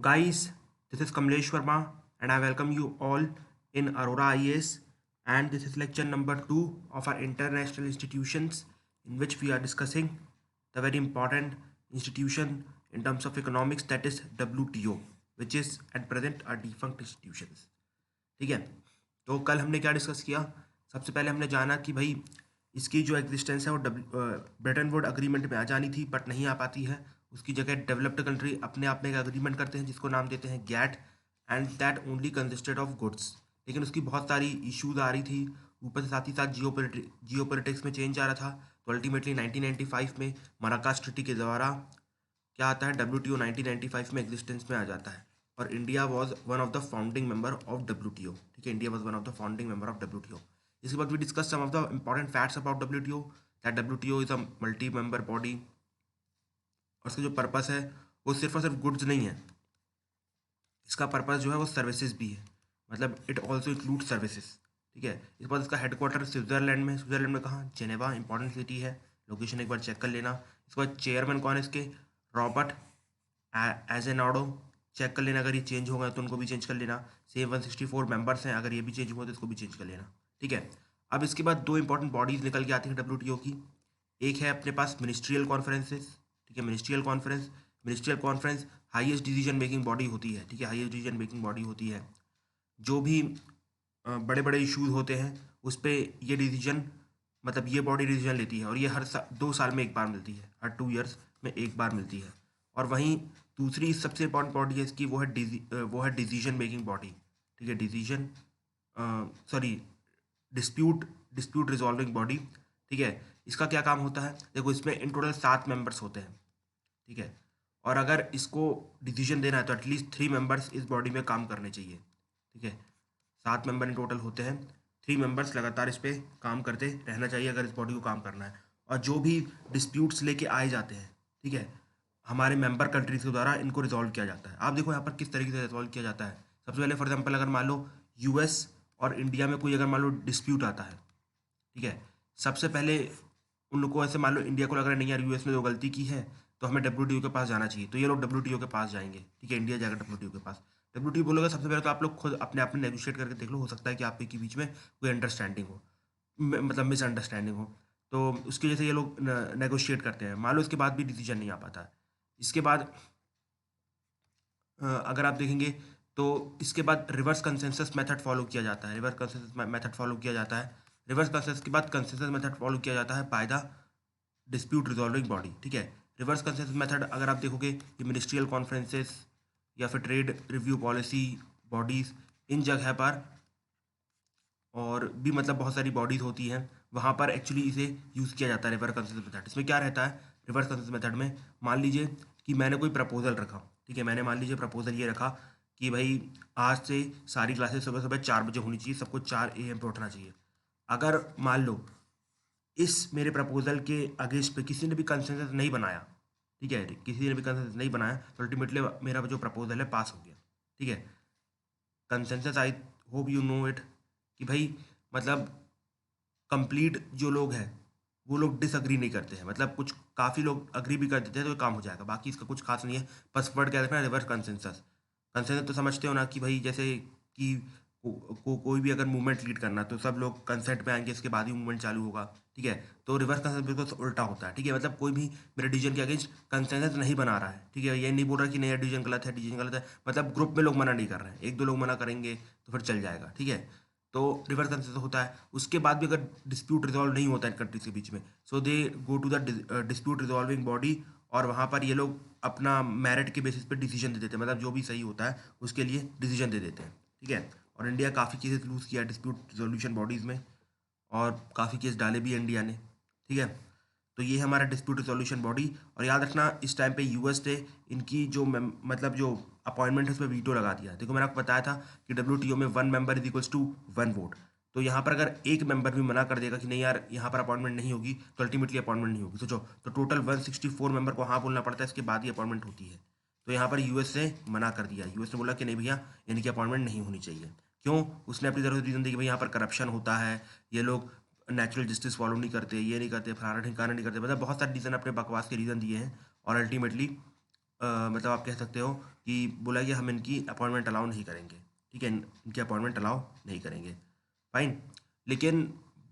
Guys, this is Kamlesh Verma and I welcome you all in Aurora IAS, and this is lecture number 2 of our international institutions, in which we are discussing the very important institution in terms of economics, that is WTO, which is at present a defunct institutions. ठीक है, तो कल हमने क्या discuss किया? सबसे पहले हमने जाना कि भाई इसकी जो एग्जिस्टेंस है वो ब्रेटन वुड अग्रीमेंट में आ जानी थी, बट नहीं आ पाती है। उसकी जगह डेवलप्ड कंट्री अपने आप में एक अग्रीमेंट करते हैं जिसको नाम देते हैं GATT, and that only consisted of goods. लेकिन उसकी बहुत सारी इश्यूज आ रही थी, ऊपर से साथ ही साथ जियोपॉलिटिक्स में चेंज आ रहा था। तो अल्टीमेटली 1995 में मराकाश ट्रीटी के द्वारा क्या आता है, WTO 1995 में एग्जिस्टेंस में आ जाता है, और India was one of the founding member of WTO। ठीक है, India was one of the founding member of WTO। इसके बाद we discuss some of the important facts about WTO, that WTO is a multi member body, और इसका जो purpose है वो सिर्फ और सिर्फ गुड्स नहीं है, इसका पर्पस जो है वो सर्विसेज भी है, मतलब इट ऑल्सो इंक्लूड सर्विसेज। ठीक है, इसके बाद इसका हेडक्वार्टर स्विट्जरलैंड में कहाँ? जेनेवा, इंपॉर्टेंट सिटी है, लोकेशन एक बार चेक कर लेना। इसके बाद चेयरमैन कौन है इसके? रॉबर्ट एजेनाडो। चेक कर लेना, अगर ये चेंज हो गए तो उनको भी चेंज कर लेना। सेम 164 मेंबर्स हैं, अगर ये भी चेंज हुआ तो इसको भी चेंज कर लेना। ठीक है, अब इसके बाद दो इंपॉर्टेंट बॉडीज निकल के आती हैं WTO की। एक है अपने पास मिनिस्ट्रियल कॉन्फ्रेंसेस। ठीक है, ministerial conference highest decision making body होती है। ठीक है, हाईएस्ट डिसीजन मेकिंग बॉडी होती है। जो भी बड़े बड़े इश्यूज होते हैं उस पर ये डिसीजन, मतलब ये बॉडी डिसीजन लेती है, और ये हर 2 साल में एक बार मिलती है, हर 2 ईयर्स में एक बार मिलती है। और वहीं दूसरी सबसे इंपॉर्टेंट बॉडी है इसकी, वो है डिसीजन मेकिंग बॉडी। ठीक है, डिस्प्यूट डिस्प्यूट रिजॉल्विंग बॉडी। ठीक है, इसका क्या काम होता है? देखो, इसमें इन टोटल 7 मेंबर्स होते हैं। ठीक है, और अगर इसको डिसीजन देना है तो एटलीस्ट 3 मेंबर्स इस बॉडी में काम करने चाहिए। ठीक है, 7 मेंबर इन टोटल होते हैं, 3 मेंबर्स लगातार इस पर काम करते रहना चाहिए अगर इस बॉडी को काम करना है। और जो भी डिस्प्यूट्स लेके आए जाते हैं, ठीक है, हमारे मेंबर कंट्रीज के द्वारा इनको रिजॉल्व किया जाता है। आप देखो यहाँ पर किस तरीके से रिजॉल्व किया जाता है। सबसे पहले फॉर एग्जाम्पल, अगर मान लो US और इंडिया में कोई अगर मान लो डिस्प्यूट आता है, ठीक है, सबसे पहले उन लोग को ऐसे मान लो इंडिया को लग रहा है नहीं यार US ने जो गलती की है तो हमें WTO के पास जाना चाहिए, तो ये लोग WTO के पास जाएंगे। ठीक है, इंडिया जाएगा WTO के पास। WTO बोलेगा सबसे पहले तो आप लोग खुद अपने आप में नेगोशिएट करके देख लो, हो सकता है कि आपके बीच में कोई अंडरस्टैंडिंग हो, मतलब मिसअंडरस्टैंडिंग हो, तो उसकी वजह से ये लोग नेगोशिएट करते हैं। मान लो इसके बाद भी डिसीजन नहीं आ पाता है। इसके बाद अगर आप देखेंगे तो इसके बाद रिवर्स कंसेंसस मेथड फॉलो किया जाता है। रिवर्स कंसेंसस मेथड फॉलो किया जाता है। रिवर्स कंसेंसस के बाद कंसेंसस मेथड फॉलो किया जाता है by the dispute resolving body. ठीक है, रिवर्स कंसेंसस मेथड अगर आप देखोगे, ये मिनिस्ट्रियल कॉन्फ्रेंसेस या फिर ट्रेड रिव्यू पॉलिसी बॉडीज़, इन जगह पर और भी मतलब बहुत सारी बॉडीज़ होती हैं, वहाँ पर एक्चुअली इसे यूज़ किया जाता है रिवर्स कंसेंसस मेथड। इसमें क्या रहता है रिवर्स कंसेंसस मेथड में? मान लीजिए कि मैंने कोई प्रपोजल रखा। ठीक है, मैंने मान लीजिए प्रपोजल ये रखा कि भाई आज से सारी क्लासेस सुबह सुबह 4 बजे होनी चाहिए, सबको 4 AM पे उठना चाहिए। अगर मान लो इस मेरे प्रपोजल के अगेंस्ट पे किसी ने भी कंसेंसस नहीं बनाया, ठीक है, किसी ने भी कंसेंसस नहीं बनाया, तो अल्टीमेटली मेरा जो प्रपोजल है पास हो गया। ठीक है, consensus, I hope you know it, कि भाई मतलब कंप्लीट जो लोग हैं वो लोग डिसअग्री नहीं करते हैं, मतलब कुछ काफ़ी लोग अग्री भी कर देते हैं तो काम हो जाएगा, बाकी इसका कुछ खास नहीं है। बस वर्ड क्या रखना है? Reverse consensus. कंसेंसस तो समझते हो ना कि भाई जैसे कि कोई भी अगर मूवमेंट लीड करना तो सब लोग कंसेंट पे आएंगे, इसके बाद ही मूवमेंट चालू होगा। ठीक है, तो रिवर्स कंसेंसस बिल्कुल उल्टा होता है। ठीक है, मतलब कोई भी मेरे डिसीजन के अगेंस्ट कंसेंसस नहीं बना रहा है। ठीक है, ये नहीं बोल रहा कि नहीं यार डिसीजन गलत है, डिसीजन गलत है, मतलब ग्रुप में लोग मना नहीं कर रहे हैं, 1-2 लोग मना करेंगे तो फिर चल जाएगा। ठीक है, तो रिवर्स कंसेंसस होता है। उसके बाद भी अगर डिस्प्यूट रिजॉल्व नहीं होता है कंट्रीज के बीच में, so they go to the dispute resolving body, और वहाँ पर ये लोग अपना मेरिट के बेसिस पे डिसीजन दे देते हैं, मतलब जो भी सही होता है उसके लिए डिसीजन दे देते हैं। ठीक है, और इंडिया काफ़ी केसेस लूज़ किया डिस्प्यूट रिजोल्यूशन बॉडीज़ में, और काफ़ी केस डाले भी इंडिया ने। ठीक है, तो ये हमारा डिस्प्यूट रिजोल्यूशन बॉडी। और याद रखना इस टाइम पे US थे, इनकी जो मतलब जो अपॉइंटमेंट है उस पर वीटो लगा दिया। देखो मैंने आपको बताया था कि WTO में 1 member is equals to 1 vote, तो यहाँ पर अगर एक मेंबर भी मना कर देगा कि नहीं यार यहाँ पर अपॉइंटमेंट नहीं होगी, तो अल्टीमेटली अपॉइंटमेंट नहीं होगी। सोचो, तो टोटल 164 मेंबर को हाँ बोलना पड़ता है, इसके बाद ही अपॉइंटमेंट होती है। तो यहाँ पर US ने मना कर दिया, US ने बोला कि नहीं भैया इनकी अपॉइंटमेंट नहीं होनी चाहिए। क्यों? उसने अपनी तरफ से रीज़न दी कि भाई यहाँ पर करप्शन होता है, ये लोग नेचुरल जस्टिस फॉलो नहीं करते, ये नहीं करते, फलाना ठिकाना नहीं करते, मतलब बहुत सारे रीज़न अपने बकवास के रीज़न दिए हैं, और अल्टीमेटली मतलब आप कह सकते हो कि बोला कि हम इनकी अपॉइंटमेंट अलाउ नहीं करेंगे, ठीक है, इनकी अपॉइंटमेंट अलाउ नहीं करेंगे, फाइन। लेकिन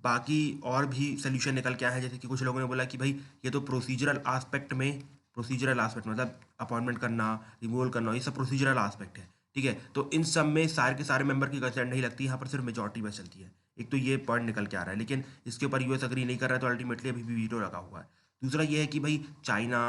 बाकी और भी सोल्यूशन निकल के आया है, जैसे कि कुछ लोगों ने बोला कि भाई ये तो प्रोसीजरल आस्पेक्ट मतलब अपॉइंटमेंट करना, रिमूवल करना, ये सब प्रोसीजरल आस्पेक्ट है, ठीक है। तो इन सब में सारे के सारे मेंबर की कंसेंट नहीं लगती, यहाँ पर सिर्फ मेजॉरिटी बस चलती है। एक तो ये पॉइंट निकल के आ रहा है, लेकिन इसके ऊपर यूएस अग्री नहीं कर रहा है, तो अल्टीमेटली अभी भी वीटो लगा हुआ है। दूसरा ये है कि भाई चाइना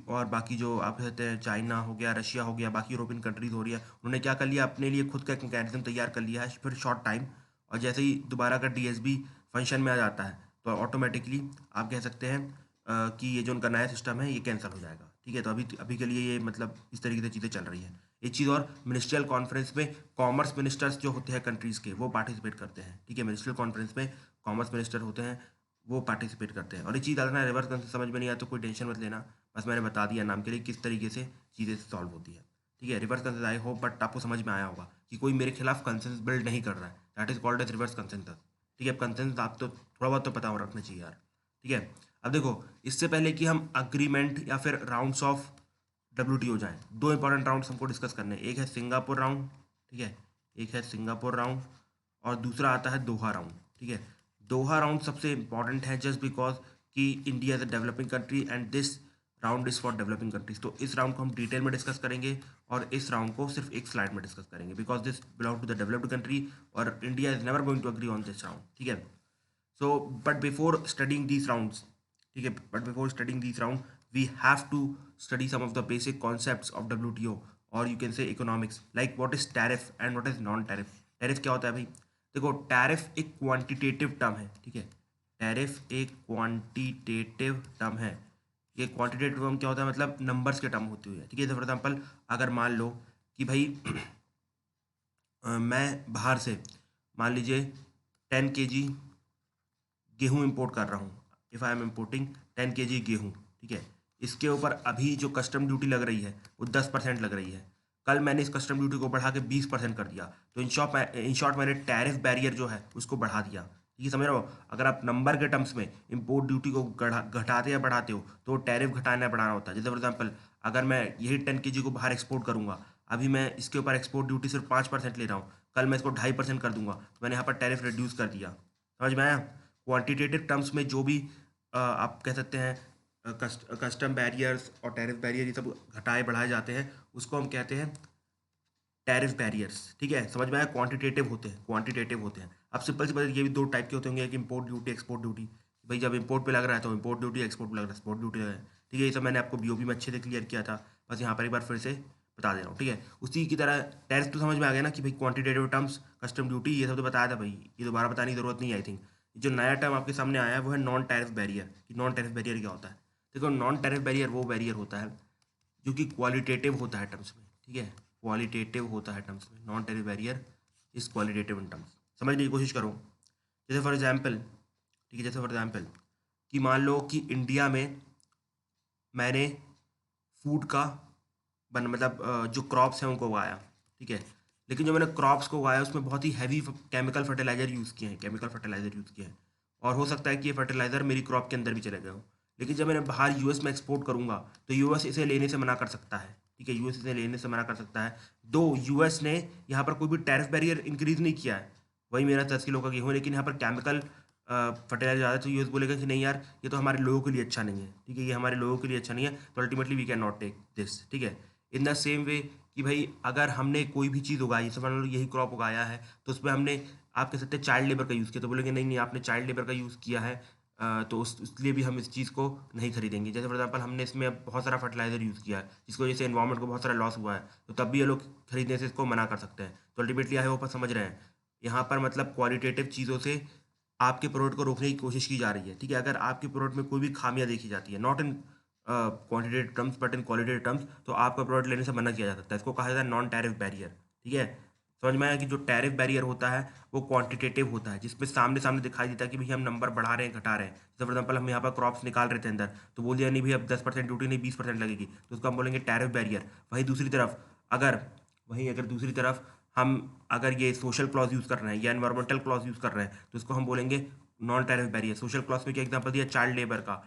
और बाकी जो आप कहते हैं, चाइना हो गया, रशिया हो गया, बाकी यूरोपियन कंट्रीज हो रही है, उन्होंने क्या कर लिया, अपने लिए खुद का एक मैकेनिज्म तैयार कर लिया है फिर शॉर्ट टाइम, और जैसे ही दोबारा अगर डीएसबी फंक्शन में आ जाता है तो ऑटोमेटिकली आप कह सकते हैं कि ये जो उनका नया सिस्टम है ये कैंसिल हो जाएगा, ठीक है। तो अभी अभी के लिए ये मतलब इस तरीके से चीज़ें चल रही हैं। एक चीज़ और, मिनिस्ट्रियल कॉन्फ्रेंस में कॉमर्स मिनिस्टर्स जो होते हैं कंट्रीज़ के, वो पार्टिसिपेट करते हैं, ठीक है। मिनिस्ट्रियल कॉन्फ्रेंस में कॉमर्स मिनिस्टर होते हैं, वो पार्टिसिपेट करते हैं। और ये चीज़ अगर ना रिवर्स कंसेंसस समझ में नहीं आया तो कोई टेंशन मत लेना, बस मैंने बता दिया नाम के लिए किस तरीके से चीज़ें सॉल्व होती है, ठीक है। Reverse consensus I hope but आपको समझ में आया होगा कि कोई मेरे खिलाफ कंसेंसस बिल्ड नहीं कर रहा है, that is called as reverse consensus, ठीक है। कंसेंसस आप तो थोड़ा बहुत तो पता हो रखना चाहिए यार, ठीक है। अब देखो, इससे पहले कि हम अग्रीमेंट या फिर राउंड्स ऑफ WTO जाएं, दो इंपॉर्टेंट राउंड्स हमको डिस्कस करने हैं। एक है सिंगापुर राउंड, ठीक है, एक है सिंगापुर राउंड, और दूसरा आता है दोहा राउंड, ठीक है। दोहा राउंड सबसे इंपॉर्टेंट है जस्ट बिकॉज कि India is a developing country and this round is for developing countries. तो इस राउंड को हम डिटेल में डिस्कस करेंगे और इस राउंड को सिर्फ एक स्लाइड में डिस्कस करेंगे, because this belong to the developed country और India is never going to agree on this round, ठीक है। So, but before studying these rounds, ठीक है, but before studying these rounds, we have to study some of the basic concepts of WTO or you can say economics, like what is tariff and what is non-tariff. Tariff क्या होता है भाई? देखो, tariff एक quantitative term है, ठीक है। Tariff एक क्वांटिटेटिव टर्म है। ये क्वांटिटेटिव टर्म क्या होता है, मतलब नंबर्स के टर्म होती हुई है, ठीक है। फॉर एग्जाम्पल, अगर मान लो कि भाई मैं बाहर से मान लीजिए 10 kg गेहूँ इंपोर्ट कर रहा हूँ, if I am importing 10 kg गेहूँ, ठीक है। इसके ऊपर अभी जो कस्टम ड्यूटी लग रही है वो 10% लग रही है। कल मैंने इस कस्टम ड्यूटी को बढ़ा के 20% कर दिया, तो इन शॉर्ट मैंने टैरिफ बैरियर जो है उसको बढ़ा दिया, ये समझ रहे हो। अगर आप नंबर के टर्म्स में इम्पोर्ट ड्यूटी को घटाते या बढ़ाते हो तो टैरिफ घटाना बढ़ाना होता है। जैसे फॉर एग्जाम्पल, अगर मैं यही 10 kg को बाहर एक्सपोर्ट करूँगा, अभी मैं इसके ऊपर एक्सपोर्ट ड्यूटी सिर्फ 5% ले रहा हूँ, कल मैं इसको 2.5% कर दूंगा, तो मैंने यहाँ पर टैरिफ रिड्यूस कर दिया, समझ में आया। क्वांटिटेटिव टर्म्स में जो भी आप कह सकते हैं कस्टम बैरियर्स और टैरिफ बैरियर ये सब घटाए बढ़ाए जाते हैं, उसको हम कहते हैं टैरिफ बैरियर्स, ठीक है। समझ में आया। क्वांटिटेटिव होते हैं, क्वांटिटेटिव होते हैं। अब सिंपल सी बात है, ये भी दो टाइप के होते होंगे, एक इम्पोर्ट ड्यूटी, एक्सपोर्ट ड्यूटी। भाई जब इम्पोर्ट पे लग रहा है तो इम्पोर्ट ड्यूटी, एक्सपोर्ट पे लग रहा है एक्सपोर्ट ड्यूटी है, ठीक है। ये सब मैंने आपको बीओबी में अच्छे से क्लियर किया था, बस यहाँ पर एक बार फिर से बता दे रहा हूँ, ठीक है। उसी की तरह टैरिफ तो समझ में आ गया ना कि भाई क्वांटिटेटिव टर्म्स, कस्टम ड्यूटी, ये सब तो बताया था भाई, ये दोबारा बताने की जरूरत नहीं आई थिंक। जो नया टर्म आपके सामने आया है वो है नॉन टैरिफ बैरियर। कि नॉन टैरिफ बैरियर क्या होता है? देखो, नॉन टैरिफ बैरियर वो बैरियर होता है जो कि क्वालिटेटिव होता है टर्म्स में, ठीक है। क्वालिटेटिव होता है टर्म्स में, non tariff barrier is qualitative in terms. समझने की कोशिश करो। जैसे फॉर एग्जाम्पल, ठीक है, जैसे फॉर एग्जाम्पल कि मान लो कि इंडिया में मैंने फूड का मतलब जो क्रॉप्स हैं उनको उगाया, ठीक है। लेकिन जो मैंने क्रॉप्स को उगाया उसमें बहुत ही हैवी केमिकल फर्टिलाइजर यूज़ किए हैं, केमिकल फर्टिलाइजर यूज़ किए हैं, और हो सकता है कि ये फर्टिलाइजर मेरी क्रॉप के अंदर भी चले गए हो। लेकिन जब मैंने बाहर यूएस में एक्सपोर्ट करूंगा तो यूएस इसे लेने से मना कर सकता है, ठीक है। यूएस इसे लेने से मना कर सकता है, दो यूएस ने यहाँ पर कोई भी टैरिफ बैरियर इंक्रीज नहीं किया है। वही मेरा 10 किलो का गेहूँ है, लेकिन यहाँ पर केमिकल फर्टिलाइजर ज़्यादा, तो यूएस बोलेगा कि नहीं यार, ये तो हमारे लोगों के लिए अच्छा नहीं है, ठीक है, ये हमारे लोगों के लिए अच्छा नहीं है, तो ultimately we can not take this, ठीक है। इन द सेम वे कि भाई अगर हमने कोई भी चीज़ उगाई, जैसे मान लो यही क्रॉप उगाया है, तो उसमें हमने, आप कह सकते हैं, चाइल्ड लेबर का यूज़ किया, तो बोलेंगे नहीं नहीं आपने चाइल्ड लेबर का यूज़ किया है, तो उसलिए भी हम इस चीज़ को नहीं खरीदेंगे। जैसे फॉर एग्जाम्पल हमने इसमें बहुत सारा फर्टिलाइजर यूज़ किया है जिसकी वजह से एनवायरमेंट को बहुत सारा लॉस हुआ है, तो तब भी ये लोग खरीदने से इसको मना कर सकते हैं। तो अल्टीमेटली आई होप समझ रहे हैं, यहाँ पर मतलब क्वालिटेटिव चीज़ों से आपके प्रोडक्ट को रोकने की कोशिश की जा रही है, ठीक है। अगर आपके प्रोडक्ट में कोई भी खामियां देखी जाती है, not in quantitative terms but in qualitative terms, तो आपका प्रोडक्ट लेने से मना किया जा सकता है। इसको कहा जाता है नॉन टैरिफ बैरियर, ठीक है। समझ में आया कि जो टैरिफ बैरियर होता है वो क्वांटिटेटिव होता है, जिसमें सामने सामने दिखाई देता है कि भाई हम नंबर बढ़ा रहे हैं घटा रहे हैं। जैसे फॉर एग्जाम्पल हम यहाँ पर क्रॉप्स निकाल रहे थे अंदर, तो बोल दिया नहीं भाई अब 10% ड्यूटी नहीं 20% लगेगी, तो उसको हम बोलेंगे टैरिफ बैरियर। वहीं अगर दूसरी तरफ हम अगर ये सोशल क्लॉज यूज़ कर रहे हैं या एनवायरमेंटल क्लॉज यूज़ कर रहे हैं, तो इसको हम बोलेंगे non tariff barrier. Social clause में क्या एग्जाम्पल दिया, चाइल्ड लेबर का।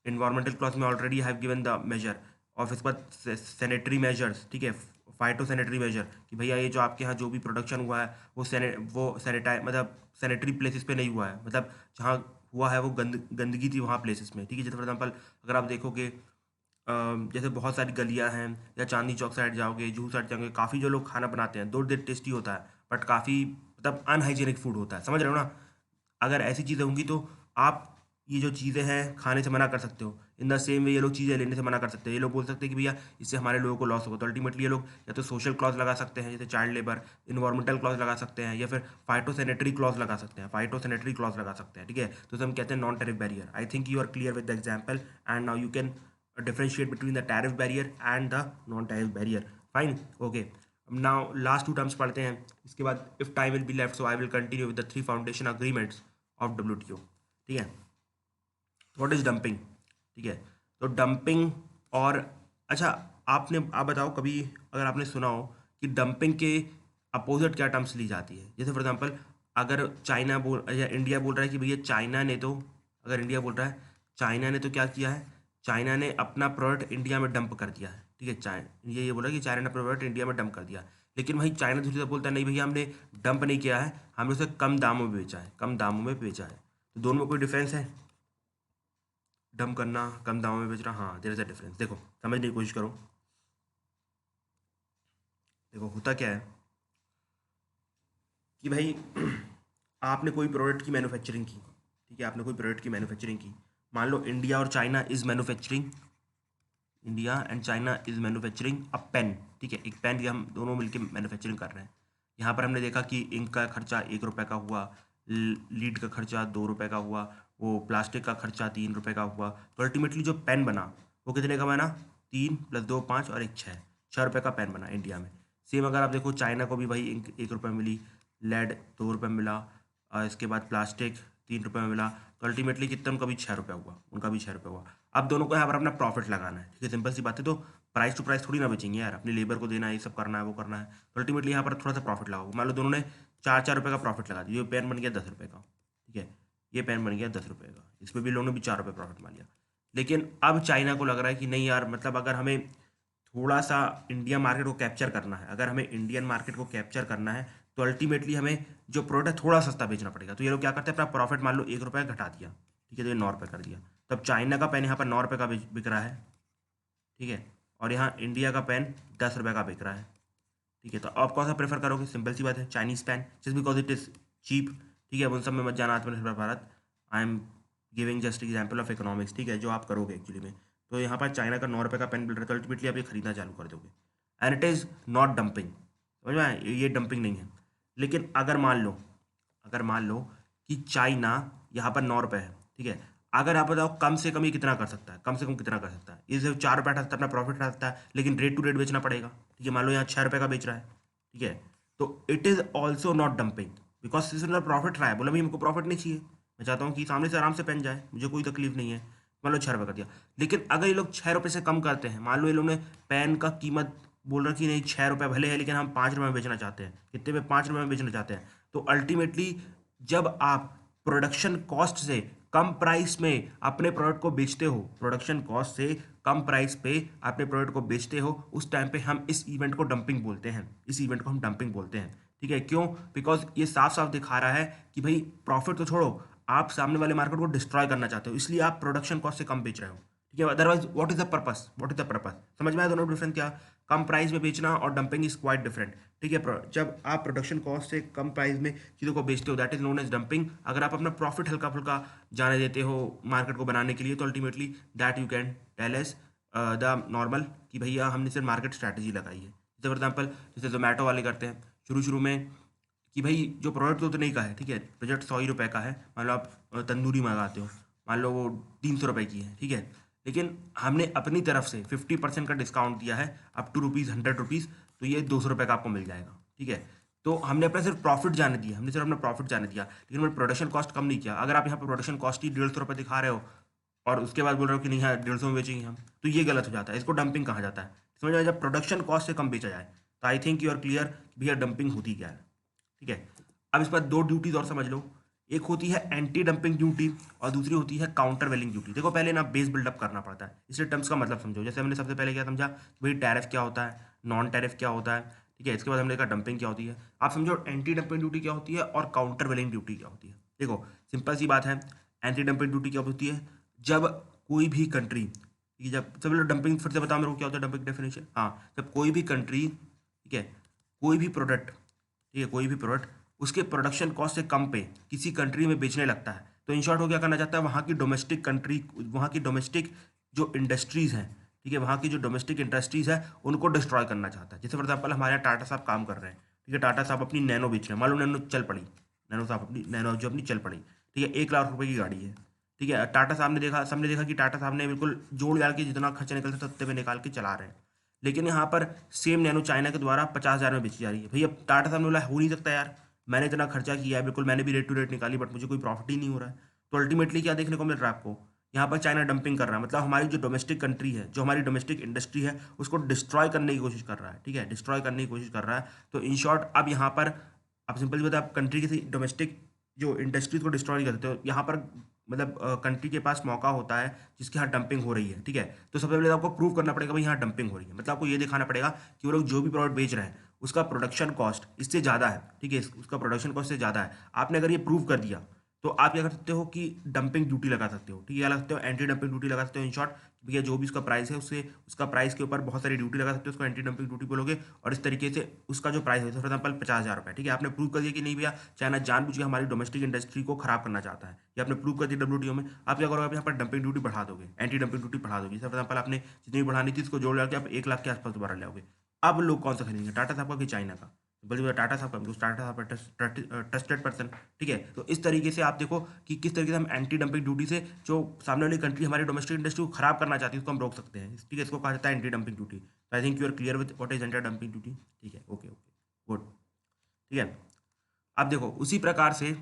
इन्वायरमेंटल क्लॉज में already have given the major, और इसके बाद सैनिटरी मेजर्स, ठीक है, फाइटो सैनिटरी मेजर कि भैया ये जो आपके यहाँ जो भी प्रोडक्शन हुआ है वो सैनिटाइज मतलब सैनिटरी प्लेसेस पे नहीं हुआ है, मतलब जहाँ हुआ है वो गंदगी थी वहाँ प्लेसेस में, ठीक है। जैसे फॉर एग्जाम्पल अगर आप देखोगे जैसे बहुत सारी गलियाँ हैं, या चांदनी चौक साइड जाओगे, जूहू साइड जाओगे, काफ़ी जो लोग खाना बनाते हैं दो देर टेस्टी होता है, बट काफ़ी मतलब अनहाइजीनिक फूड होता है, समझ रहे हो ना। अगर ऐसी चीज़ें होंगी तो आप ये जो चीज़ें हैं खाने से मना कर सकते हो। इन द सेम वे ये लोग चीज़ें लेने से मना कर सकते हैं। ये लोग बोल सकते हैं कि भैया इससे हमारे लोगों को लॉस होगा, तो अल्टीमेटली ये लोग या तो सोशल क्लॉज लगा सकते हैं जैसे चाइल्ड लेबर, इन्वायरमेंटल क्लॉज लगा सकते हैं, या फिर फाइटोसैनिटरी क्लॉज लगा सकते हैं, फाइटोसैनिटरी क्लॉज लगा सकते हैं, ठीक है। तो इसे हम कहते हैं non tariff barrier. I think you are clear with the example and now you can differentiate between the tariff barrier and the non tariff barrier. Fine, okay. Now last two terms पढ़ते हैं, इसके बाद if time will be left so I will continue with the three foundation agreements of WTO, ठीक है। What is dumping, ठीक है। तो dumping और अच्छा आप बताओ कभी अगर आपने सुना हो कि डंपिंग के अपोजिट क्या टर्म्स ली जाती है। जैसे फॉर एग्जांपल अगर चाइना बोल या इंडिया बोल रहा है कि भैया चाइना ने तो, अगर इंडिया बोल रहा है चाइना ने तो क्या किया है, चाइना ने अपना प्रोडक्ट इंडिया में डंप कर दिया है, ठीक है। ये बोला कि चाइना ने अपना प्रोडक्ट इंडिया में डंप कर दिया, लेकिन भाई चाइना दूसरी तरफ बोलता है नहीं भैया हमने डंप नहीं किया है, हमने उसे कम दामों में बेचा है, कम दामों में बेचा है। तो दोनों में कोई डिफरेंस है, डंप करना कम दामों में बेचना, हाँ देयर इज अ डिफरेंस। देखो समझने की कोशिश करो, देखो होता क्या है कि भाई आपने कोई प्रोडक्ट की मैन्युफैक्चरिंग की, ठीक है, आपने कोई प्रोडक्ट की मैन्युफैक्चरिंग की, मान लो इंडिया और China is manufacturing, India and China is manufacturing a pen, ठीक है, एक पेन की हम दोनों मिलकर मैन्युफैक्चरिंग कर रहे हैं। यहाँ पर हमने देखा कि इंक का खर्चा 1 रुपये का हुआ, लीड का खर्चा 2 रुपये का हुआ, वो प्लास्टिक का खर्चा 3 रुपये का हुआ, तो अल्टीमेटली जो पेन बना वो कितने का बना, 3 + 2 5 और 1 6, 6 रुपये का पेन बना इंडिया में। सेम अगर आप देखो चाइना को भी भाई इंक 1 रुपये मिली, लेड 2 रुपये मिला, और इसके बाद प्लास्टिक 3 रुपये में मिला, तो अल्टीमेटली कितना उनका भी 6 रुपये हुआ, उनका भी 6 रुपये हुआ। अब दोनों को यहाँ पर अपना प्रॉफिट लगाना है, ठीक है, सिंपल सी बात है। तो प्राइस टू प्राइस थोड़ी ना बेचेंगे यार, अपनी लेबर को देना है, ये सब करना है, वो करना है, तो अल्टीमेटली यहाँ पर थोड़ा सा प्रॉफिट लगाओ। मान लो दोनों ने 4 4 रुपये का प्रॉफिट लगा दिया, ये पेन बन गया 10 रुपये का, ठीक है, ये पेन बन गया 10 रुपये का, इसमें भी लोगों ने भी 4 रुपये प्रॉफिट मान लिया। लेकिन अब चाइना को लग रहा है कि नहीं यार, मतलब अगर हमें थोड़ा सा इंडिया मार्केट को कैप्चर करना है, अगर हमें इंडियन मार्केट को कैप्चर करना है, तो अल्टीमेटली हमें जो प्रोडक्ट है थोड़ा सस्ता बेचना पड़ेगा। तो ये लोग क्या करते हैं, अपना प्रॉफिट मान लो 1 रुपये घटा दिया, ठीक है, तो ये 9 रुपये कर दिया। तब चाइना का पेन यहाँ पर 9 रुपये का बिक रहा है, ठीक है, और यहाँ इंडिया का पेन 10 रुपये का बिक रहा है, ठीक है। तो आप कौन सा प्रेफर करोगे, सिंपल सी बात है Chinese pen, just because it is cheap, ठीक है। उन सब में मत जाना Atmanirbhar Bharat, I am giving just example of economics, ठीक है, जो आप करोगे एक्चुअली में। तो यहाँ पर चाइना का 9 रुपये का पेन मिल रहा है, तो अल्टीमेटली आप ये खरीदना चालू कर दोगे, and it is not dumping, समझ में आया? ये डंपिंग नहीं है। लेकिन अगर मान लो कि चाइना यहाँ पर 9 रुपये है, ठीक है, अगर आप बताओ कम से कम ये कितना कर सकता है, कम से कम कितना कर सकता है, ये सिर्फ 4 रुपये हटा सकता है, अपना प्रॉफिट हटा सकता है, लेकिन रेट टू रेट बेचना पड़ेगा, ठीक है। मान लो यहाँ 6 रुपये का बेच रहा है, ठीक है, तो it is also not dumping, because इसमें प्रॉफिट रहा है, बोला भाई हमको प्रॉफिट नहीं चाहिए, मैं चाहता हूँ कि सामने से आराम से पहन जाए, मुझे कोई तकलीफ नहीं है, मान लो 6 रुपये कर दिया। लेकिन अगर ये लोग 6 रुपये से कम करते हैं, मान लो ये लोग ने पेन का कीमत बोल रहा कि नहीं 6 रुपये भले है, लेकिन हम 5 रुपये में बेचना चाहते हैं, कितने में, 5 रुपये में बेचना चाहते हैं, तो अल्टीमेटली जब आप प्रोडक्शन कॉस्ट से कम प्राइस में अपने प्रोडक्ट को बेचते हो, प्रोडक्शन कॉस्ट से कम प्राइस पे अपने प्रोडक्ट को बेचते हो, उस टाइम पे हम इस इवेंट को डंपिंग बोलते हैं, इस इवेंट को हम डंपिंग बोलते हैं, ठीक है। क्यों? बिकॉज ये साफ साफ दिखा रहा है कि भाई प्रॉफिट तो छोड़ो, आप सामने वाले मार्केट को डिस्ट्रॉय करना चाहते हो, इसलिए आप प्रोडक्शन कॉस्ट से कम बेच रहे हो, ठीक है। Otherwise what is the purpose, what is the purpose, समझ में आया दोनों डिफरेंस क्या? कम प्राइस में बेचना और डंपिंग इज क्वाइट डिफरेंट, ठीक है। जब आप प्रोडक्शन कॉस्ट से कम प्राइस में चीज़ों को बेचते हो, that is known as dumping. अगर आप अपना प्रॉफिट हल्का फुल्का जाने देते हो मार्केट को बनाने के लिए, तो ultimately that you can tell as the normal कि भैया हमने सिर्फ मार्केट स्ट्रैटेजी लगाई है। जैसे फॉर एग्जाम्पल जैसे जोमेटो वाले करते हैं शुरू शुरू में कि भाई जो प्रोडक्ट तो नहीं का है, ठीक है, बजट 100 ही रुपये का है, मान लो आप तंदूरी मंगाते हो, मान लो वो 300 रुपये की है, ठीक है, लेकिन हमने अपनी तरफ से 50% का डिस्काउंट दिया है, अप टू ₹100, तो ये 200 रुपये का आपको मिल जाएगा, ठीक है। तो हमने अपना सिर्फ प्रॉफिट जाने दिया, हमने सिर्फ अपना प्रॉफिट जाने दिया, लेकिन हमने प्रोडक्शन कॉस्ट कम नहीं किया। अगर आप यहाँ पर प्रोडक्शन कॉस्ट ही 150 रुपये दिखा रहे हो और उसके बाद बोल रहे हो कि नहीं हाँ 150 में बेचेंगे हम, तो ये गलत हो जाता है, इसको डंपिंग कहा जाता है। समझ में, जब प्रोडक्शन कॉस्ट से कम बेचा जाए, तो I think you are clear भैया डंपिंग होती क्या है, ठीक है। अब इस पर 2 ड्यूटीज और समझ लो। एक होती है एंटी डंपिंग ड्यूटी और दूसरी होती है काउंटर वेलिंग ड्यूटी। देखो पहले ना बेस बिल्डअप करना पड़ता है, इसलिए टर्म्स का मतलब समझो। जैसे हमने सबसे पहले क्या समझा कि भाई टैरिफ क्या होता है, नॉन टैरिफ क्या होता है, ठीक है। इसके बाद हमने देखा डंपिंग क्या होती है। आप समझो एंटी डंपिंग ड्यूटी क्या होती है और काउंटर वेलिंग ड्यूटी क्या होती है। देखो सिंपल सी बात है, एंटी डंपिंग ड्यूटी क्या होती है, जब कोई भी कंट्री, जब सब लोग डंपिंग फिर से बताओ मेरे को क्या होता है डंपिंग डेफिनेशन। हाँ, जब कोई भी कंट्री, ठीक है, कोई भी प्रोडक्ट, ठीक है, कोई भी प्रोडक्ट उसके प्रोडक्शन कॉस्ट से कम पे किसी कंट्री में बेचने लगता है, तो इन शॉर्ट वो क्या करना चाहता है, वहाँ की डोमेस्टिक कंट्री, वहाँ की डोमेस्टिक जो इंडस्ट्रीज़ हैं, ठीक है, वहाँ की जो डोमेस्टिक इंडस्ट्रीज़ है उनको डिस्ट्रॉय करना चाहता है। जैसे फॉर एग्जाम्पल हमारे यहाँ टाटा साहब काम कर रहे हैं, ठीक है, टाटा साहब अपनी नैनो बेच रहे हैं, मान लो नैनो चल पड़ी, नैनो साहब अपनी नैनो जो अपनी चल पड़ी, ठीक है, 1 लाख रुपए की गाड़ी है, ठीक है। टाटा साहब ने देखा, सबने देखा कि टाटा साहब ने बिल्कुल जोड़ जाड़ के जितना खर्चा निकल सकता है उतने में निकाल के चला रहे हैं। लेकिन यहाँ पर सेम नैनो चाइना के द्वारा 50,000 में बेची जा रही है। भैया टाटा साहब ने बोला हो नहीं सकता यार, मैंने इतना खर्चा किया है, बिल्कुल मैंने भी रेट टू रेट निकाली, बट मुझे कोई प्रॉफिट ही नहीं हो रहा है। तो अल्टीमेटली क्या देखने को मिल रहा है आपको, यहाँ पर चाइना डंपिंग कर रहा है, मतलब हमारी जो डोमेस्टिक कंट्री है, जो हमारी डोमेस्टिक इंडस्ट्री है, उसको डिस्ट्रॉय करने की कोशिश कर रहा है, ठीक है, डिस्ट्रॉय करने की कोशिश कर रहा है। तो इन शॉर्ट अब यहाँ पर आप सिंपल सी बात है, आप कंट्री की डोमेस्टिक जो इंडस्ट्रीज को डिस्ट्रॉय कर देते हो, यहाँ पर मतलब कंट्री के पास मौका होता है जिसके यहाँ डंपिंग हो रही है, ठीक है। तो सबसे पहले आपको प्रूव करना पड़ेगा भाई यहाँ डंपिंग हो रही है, मतलब आपको ये दिखाना पड़ेगा कि वो लोग जो भी प्रोडक्ट बेच रहे हैं उसका प्रोडक्शन कॉस्ट इससे ज़्यादा है, ठीक है, उसका प्रोडक्शन कॉस्ट से ज़्यादा है। आपने अगर ये प्रूव कर दिया तो आप क्या कर सकते हो कि डंपिंग ड्यूटी लगा सकते हो, ठीक है, क्या लगा सकते हो, एंटी डंपिंग ड्यूटी लगा सकते हो। इन शॉर्ट भैया जो भी उसका प्राइस है उससे उसका प्राइस के ऊपर बहुत सारी ड्यूटी लगा सकते हो, उसको एंटी डंपिंग ड्यूटी बोलोगे, और इस तरीके से उसका जो प्राइस है फॉर एग्जाम्पल 50,000 रुपये, ठीक है, आपने प्रूव कर दिया कि नहीं भैया चाइना जानबूझ के हमारी डोमेस्टिक इंडस्ट्री को खराब करना चाहता है, ये आपने प्रूव कर दिया WTO में। आप क्या करोगे, आप यहाँ पर डंपिंग ड्यूटी बढ़ा दोगे, एंटी डंपिंग ड्यूटी बढ़ा दोगे। फॉर एग्जाम्पल आपने जितनी बढ़ानी थी उसको जोड़ लगा के आप 1 लाख के आसपास दोबारा लाओगे। अब लोग कौन सा खरीदेंगे, टाटा साहब का कि चाइना का, बल्कि टाटा साहब का, बिकॉज टाटा साहब ट्रस्टेड पर्सन, ठीक है। तो इस तरीके से आप देखो कि किस तरीके से हम एंटी डंपिंग ड्यूटी से जो सामने वाली कंट्री हमारी डोमेस्टिक इंडस्ट्री को खराब करना चाहती है उसको हम रोक सकते हैं, ठीक है। इसको कहा जाता है एंटी डंपिंग ड्यूटी। तो I think you are clear with what is anti dumping duty, ठीक है, ओके ओके, गुड, ठीक है। अब देखो उसी प्रकार से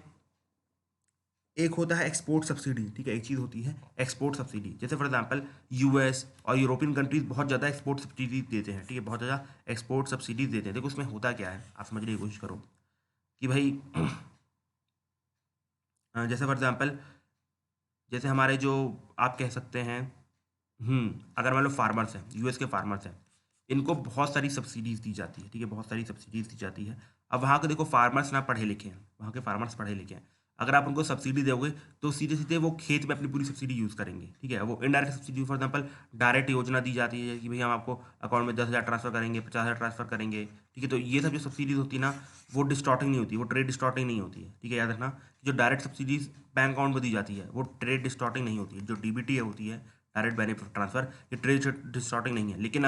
एक होता है एक्सपोर्ट सब्सिडी, ठीक है, एक चीज़ होती है एक्सपोर्ट सब्सिडी। जैसे फॉर एग्जांपल यूएस और यूरोपियन कंट्रीज बहुत ज़्यादा एक्सपोर्ट सब्सिडी देते हैं, ठीक है, बहुत ज़्यादा एक्सपोर्ट सब्सिडीज देते हैं। देखो उसमें होता क्या है, आप समझने की कोशिश करो कि भाई जैसे फॉर एग्जांपल जैसे हमारे जो आप कह सकते हैं, अगर मान लो फार्मर्स हैं, यूएस के फार्मर्स हैं, इनको बहुत सारी सब्सिडीज़ दी जाती है, ठीक है, बहुत सारी सब्सिडीज़ दी जाती है। अब वहाँ के देखो फार्मर्स ना पढ़े लिखे हैं, वहाँ के फार्मर्स पढ़े लिखे हैं, अगर आप उनको सब्सिडी दोगे तो सीधे सीधे वो खेत में अपनी पूरी सब्सिडी यूज़ करेंगे, ठीक है। वो indirect subsidy for example direct योजना दी जाती है कि भाई हम आपको अकाउंट में 10,000 ट्रांसफर करेंगे, 50,000 ट्रांसफर करेंगे, ठीक है। तो ये सब जो सब्सिडीज होती है ना, वो डिस्टॉर्टिंग नहीं होती, वो ट्रेड डिस्टॉर्टिंग नहीं होती है, ठीक है, याद रखना। जो डायरेक्ट सब्सिडीज बैंक अकाउंट में दी जाती है वो ट्रेड डिस्टॉर्टिंग नहीं होती है। जो डीबीटी होती है, डायरेक्ट बेनिफिट ट्रांसफर, ये ट्रेड डिस्टॉर्टिंग नहीं है। लेकिन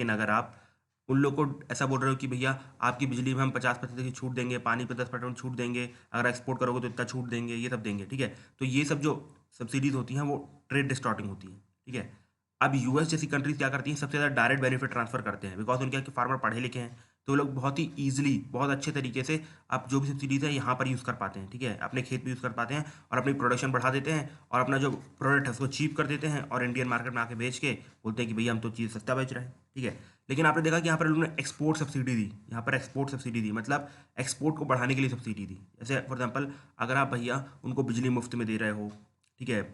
अगर आप उन लोग को ऐसा बोल रहे हो कि भैया आपकी बिजली में हम 50% की छूट देंगे, पानी पे 10% छूट देंगे, अगर एक्सपोर्ट करोगे तो इतना छूट देंगे, ये सब देंगे, ठीक है। तो ये सब जो सब्सिडीज होती हैं वो ट्रेड डिस्टॉर्टिंग होती है, ठीक है। अब यूएस जैसी कंट्रीज क्या करती हैं, सबसे ज़्यादा डायरेक्ट बेनिफिट ट्रांसफर करते हैं, बिकॉज उनके फार्मर पढ़े लिखे हैं, तो वो लोग बहुत ही ईजिली, बहुत अच्छे तरीके से आप जो भी सब्सिडीज है यहाँ पर यूज़ कर पाते हैं, ठीक है, अपने खेत में यूज़ कर पाते हैं और अपनी प्रोडक्शन बढ़ा देते हैं और अपना जो प्रोडक्ट है उसको चीप कर देते हैं और इंडियन मार्केट में आके बेच के बोलते हैं कि भैया हम तो चीज़ सस्ता बेच रहे हैं, ठीक है। लेकिन आपने देखा कि यहाँ पर लोगों ने एक्सपोर्ट सब्सिडी दी, यहाँ पर एक्सपोर्ट सब्सिडी दी, मतलब एक्सपोर्ट को बढ़ाने के लिए सब्सिडी दी। जैसे फॉर एग्जांपल अगर आप भैया उनको बिजली मुफ्त में दे रहे हो, ठीक है,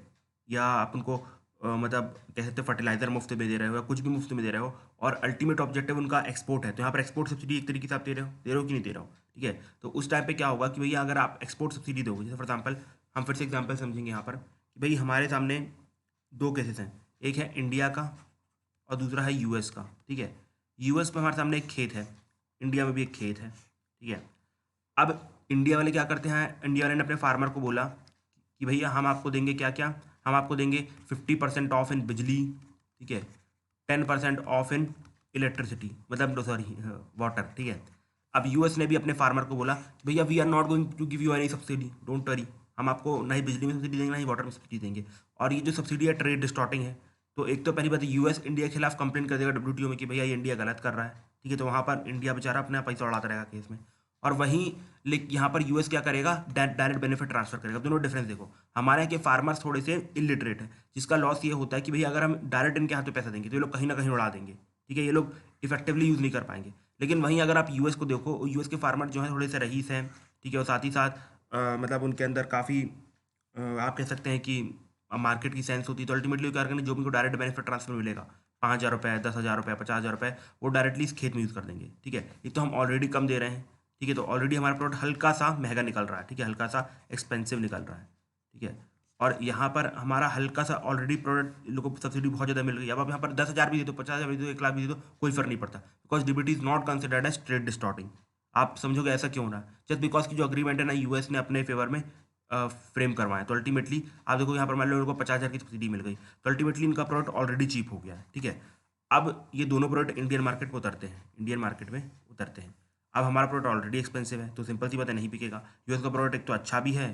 या आप उनको मतलब कह सकते हो फर्टिलाइजर मुफ्त में दे रहे हो या कुछ भी मुफ्त में दे रहे हो और अल्टीमेट ऑब्जेक्टिव उनका एक्सपोर्ट है, तो यहाँ पर एक्सपोर्ट सब्सिडी एक तरीके से आप दे रहे हो कि नहीं दे रहे हो, ठीक है। तो उस टाइम पे क्या होगा कि भैया अगर आप एक्सपोर्ट सब्सिडी दोगे, जैसे फॉर एग्जांपल हम फिर से एग्जांपल समझेंगे यहाँ पर कि भाई हमारे सामने दो केसेस हैं, एक है इंडिया का और दूसरा है यूएस का, ठीक है। यूएस में हमारे सामने एक खेत है, इंडिया में भी एक खेत है, ठीक है। अब इंडिया वाले क्या करते हैं, इंडिया वाले ने अपने फार्मर को बोला कि भैया हम आपको देंगे क्या क्या, हम आपको देंगे 50% ऑफ इन बिजली, ठीक है, 10% ऑफ इन इलेक्ट्रिसिटी, मतलब सॉरी वाटर, ठीक है। अब यूएस ने भी अपने फार्मर को बोला कि भैया we are not going to give you any subsidy, don't worry, हम आपको ना ही बिजली में सब्सिडी देंगे ना ही वाटर में सब्सिडी देंगे। और ये जो सब्सिडी है ट्रेड डिस्टॉर्टिंग है। तो एक तो पहली बात यूएस इंडिया के खिलाफ कंप्लेन कर देगा WTO में कि भैया ये इंडिया गलत कर रहा है, ठीक है। तो वहाँ पर इंडिया बेचारा अपना पैसा उड़ाता रहेगा केस में, और वहीं यहाँ पर यूएस क्या करेगा, डायरेक्ट बेनिफिट ट्रांसफर करेगा। दोनों डिफरेंस देखो, हमारे यहाँ के फार्मर्स थोड़े से इलिटरेट है, जिसका लॉस ये होता है कि भैया अगर हम डायरेक्ट इनके हाथ में पैसा देंगे तो ये लोग कहीं ना कहीं उड़ा देंगे, ठीक है, ये लोग इफेक्टिवली यूज़ नहीं कर पाएंगे। लेकिन वहीं अगर आप यूएस को देखो, यूएस के फार्मर जो हैं थोड़े से रईस हैं, ठीक है, और साथ ही साथ मतलब उनके अंदर काफ़ी आप कह सकते हैं कि मार्केट की सेंस होती है, तो अल्टीमेटली क्या करेंगे, जो भी उनको डायरेक्ट बेनिफिट ट्रांसफर मिलेगा, 5,000 रुपये, 10,000 रुपये, 50,000 रुपये, वो डायरेक्टली इस खेत में यूज़ कर देंगे। ठीक है, ये तो हम ऑलरेडी कम दे रहे हैं। ठीक है, तो ऑलरेडी हमारा प्रोडक्ट हल्का सा महंगा निकल रहा है। ठीक है, हल्का सा एक्सपेंसिव निकल रहा है। ठीक है, और यहाँ पर हमारा हल्का सा ऑलरेडी प्रोडक्ट लोगों को सब्सिडी बहुत ज़्यादा मिल रही है। अब आप यहाँ पर 10,000 भी दे दो, 50,000 भी दे दो, 1,00,000 भी दे दो, कोई फर्क नहीं पड़ता, because DBT is not considered as trade distorting. आप समझोगे ऐसा क्यों हो रहा है, जस्ट बिकॉज की जो अग्रीमेंट है ना, यूएस ने अपने फेवर में फ्रेम करवाएं, तो अल्टीमेटली आप देखो यहाँ पर मान लो उनको 50,000 की सब्सिडी मिल गई, तो अल्टीमेटली इनका प्रोडक्ट ऑलरेडी चीप हो गया है। ठीक है, अब ये दोनों प्रोडक्ट इंडियन मार्केट में उतरते हैं, इंडियन मार्केट में उतरते हैं। अब हमारा प्रोडक्ट ऑलरेडी एक्सपेंसिव है, तो सिंपल सी बात है, नहीं बिकेगा। यूएस का प्रोडक्ट एक तो अच्छा भी है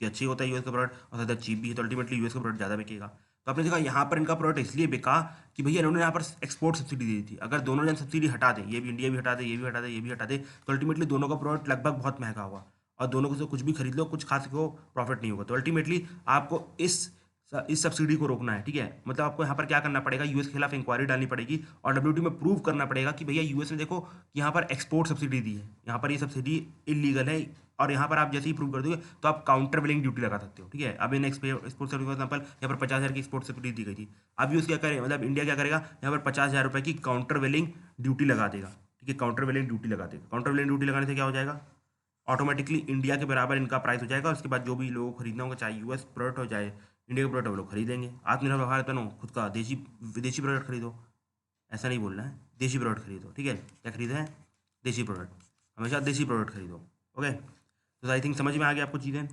कि अच्छी होता है यूएस का प्रोडक्ट, और ज़्यादा चीप भी है, तो अल्टीमेटली यूएस का प्रोडक्ट ज़्यादा बिकेगा। तो आपने देखा यहाँ पर इनका प्रोडक्ट इसलिए बिका कि भैया इन्होंने यहाँ पर एक्सपोर्ट सब्सिडी दी थी। अगर दोनों जन सब्सिडी हटा दें, ये भी इंडिया भी हटा दे, ये भी हटा दे, ये भी हटा दे, तो अल्टीमेटली दोनों का प्रोडक्ट लगभग बहुत महंगा होगा, और दोनों को से कुछ भी खरीद लो, कुछ खास को प्रॉफिट नहीं होगा। तो अल्टीमेटली आपको इस सब्सिडी को रोकना है। ठीक है, मतलब आपको यहाँ पर क्या करना पड़ेगा, यूएस के खिलाफ इंक्वायरी डालनी पड़ेगी, और डब्ल्यूटीओ में प्रूव करना पड़ेगा कि भैया यूएस ने देखो कि यहाँ पर एक्सपोर्ट सब्सिडी दी है, यहाँ पर ये सब्सिडी इलीगल है। और यहाँ पर आप जैसे ही प्रूव कर दोगे तो आप काउंटर बिलिंग ड्यूटी लगा सकते हो। ठीक है, अब in export subsidy for example यहाँ पर 50,000 की एक्सपोर्ट सब्सिडी दी गई थी, अब यूएस क्या करे, मतलब इंडिया क्या करेगा, यहाँ पर 50,000 रुपये की काउंटर बिलिंग ड्यूटी लगा देगा। ठीक है, काउंटर बिलिंग ड्यूटी लगा देगा। काउंटर बिलिंग ड्यूटी लगाने से क्या हो जाएगा, ऑटोमेटिकली इंडिया के बराबर इनका प्राइस हो जाएगा, और उसके बाद जो भी लोगों को खरीदना होगा, चाहे यूएस प्रोडक्ट हो चाहे इंडिया का प्रोडक्ट, वो लोग खरीदेंगे। आत्मनिर्भर भारत बनो, खुद का देशी विदेशी प्रोडक्ट खरीदो, ऐसा नहीं बोलना है, देशी प्रोडक्ट खरीदो। ठीक है, क्या खरीदना है, देशी प्रोडक्ट, हमेशा देशी प्रोडक्ट खरीदो। ओके, तो आई थिंक समझ में आ गया आपको चीज़ें,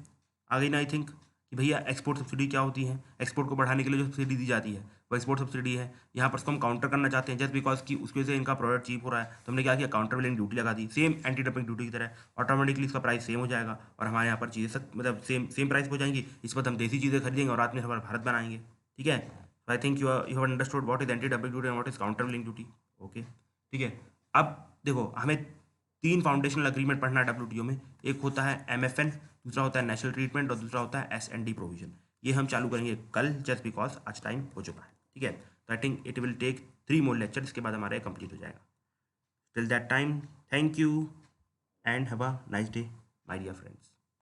आ गई ना आई थिंक, कि भैया एक्सपोर्ट सब्सिडी क्या होती है। एक्सपोर्ट को बढ़ाने के लिए जो सब्सिडी दी जाती है वो एक्सपोर्ट सब्सिडी है। यहाँ पर उसको हम काउंटर करना चाहते हैं, जस्ट बिकॉज की उसकी वजह से इनका प्रोडक्ट चीप हो रहा है, तो हमने क्या किया, काउंटर बिलिंग ड्यूटी लगा दी, सेम एंटी डंपिंग ड्यूटी की तरह, ऑटोमेटिकली इसका प्राइस सेम हो जाएगा, और हमारे यहाँ पर चीज़ें मतलब सेम प्राइस हो जाएंगी। इस पर हम देसी चीज़ें खरीदेंगे और आत्मनिर्भर भारत बनाएंगे। ठीक है, तो I think you have understood what is anti dumping duty and what is counter billing duty. Okay, ठीक है, अब देखो हमें 3 फाउंडेशनल अग्रीमेंट पढ़ना है डब्ल्यूटीओ में। एक होता है एमएफएन, दूसरा होता है नेशनल ट्रीटमेंट, और दूसरा होता है एसएनडी प्रोविजन। ये हम चालू करेंगे कल, जस्ट बिकॉज आज टाइम हो चुका है। ठीक है, तो I think it will take 3 more lecture, इसके बाद हमारा कंप्लीट हो जाएगा। Till that time, thank you and have a nice day my dear friends.